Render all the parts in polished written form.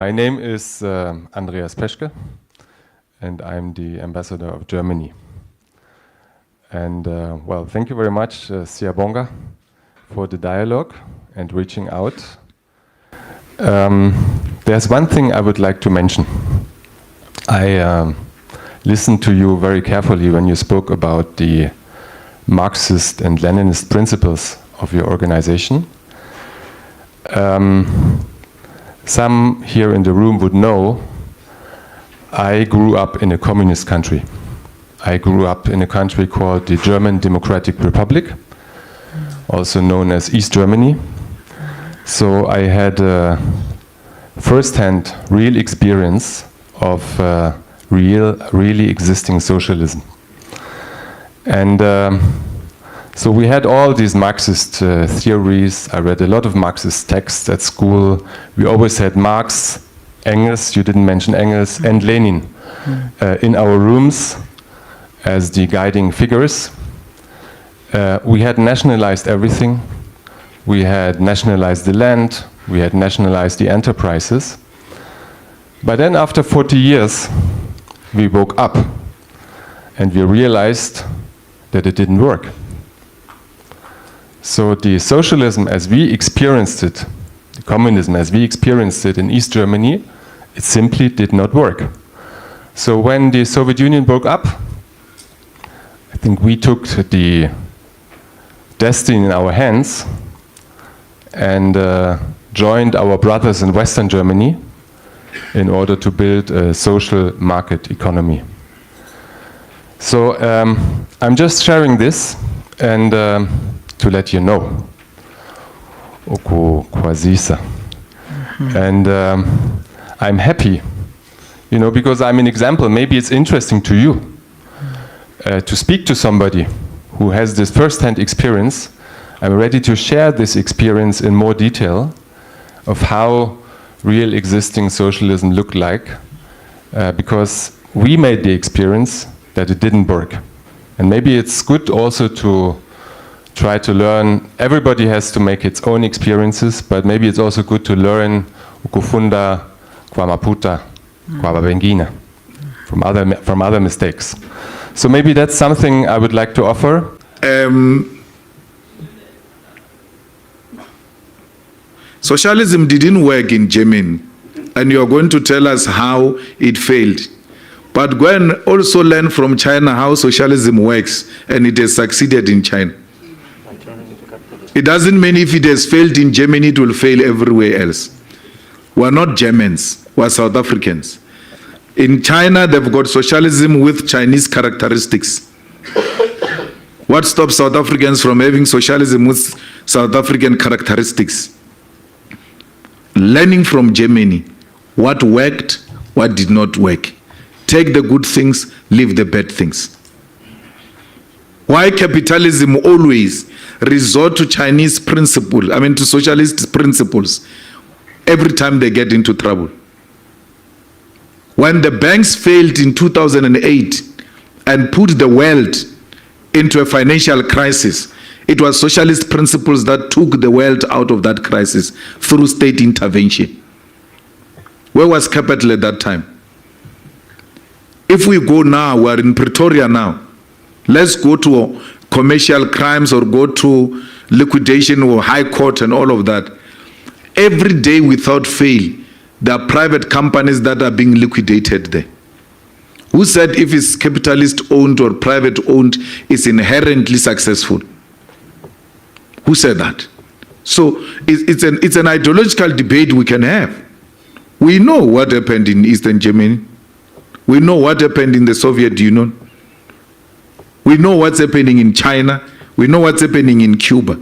My name is Andreas Peschke, and I'm the ambassador of Germany. And well, thank you very much, Siyabonga, for the dialogue and reaching out. There's one thing I would like to mention. I listened to you very carefully when you spoke about the Marxist and Leninist principles of your organization. Some here in the room would know I grew up in a communist country. I grew up in a country called the German Democratic Republic, also known as East Germany. So I had a first-hand real experience of really existing socialism. And so we had all these Marxist theories. I read a lot of Marxist texts at school. We always had Marx, Engels, you didn't mention Engels, and Lenin in our rooms as the guiding figures. We had nationalized everything. We had nationalized the land. We had nationalized the enterprises. But then after 40 years, we woke up and we realized that it didn't work. So the socialism as we experienced it, the communism as we experienced it in East Germany, it simply did not work. So when the Soviet Union broke up, I think we took the destiny in our hands and joined our brothers in Western Germany in order to build a social market economy. So I'm just sharing this and to let you know. And I'm happy, you know, because I'm an example. Maybe it's interesting to you to speak to somebody who has this first-hand experience. I'm ready to share this experience in more detail of how real existing socialism looked like, because we made the experience that it didn't work. And maybe it's good also to try to learn. Everybody has to make its own experiences, but maybe it's also good to learn ukufunda kwamaputa kwababengina from other mistakes. So maybe that's something I would like to offer. Socialism didn't work in Germany, and you're going to tell us how it failed. But go and also learn from China how socialism works, and it has succeeded in China. It doesn't mean if it has failed in Germany, it will fail everywhere else. We're not Germans, we're South Africans. In China, they've got socialism with Chinese characteristics. What stops South Africans from having socialism with South African characteristics? Learning from Germany, what worked, what did not work. Take the good things, leave the bad things. Why capitalism always resort to Chinese principles, to socialist principles, every time they get into trouble? When the banks failed in 2008 and put the world into a financial crisis, it was socialist principles that took the world out of that crisis through state intervention. Where was capital at that time? If we go now, we're in Pretoria now. Let's go to commercial crimes or go to liquidation or high court and all of that. Every day without fail, there are private companies that are being liquidated there. Who said if it's capitalist owned or private owned, it's inherently successful? Who said that? So it's an ideological debate we can have. We know what happened in Eastern Germany. We know what happened in the Soviet Union. We know what's happening in China. We know what's happening in Cuba.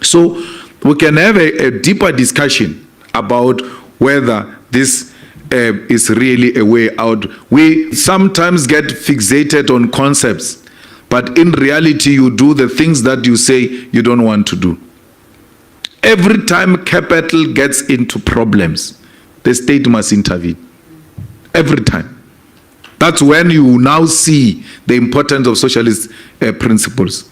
So we can have a deeper discussion about whether this is really a way out. We sometimes get fixated on concepts, but in reality, you do the things that you say you don't want to do. Every time capital gets into problems, the state must intervene. Every time. That's when you now see the importance of socialist principles.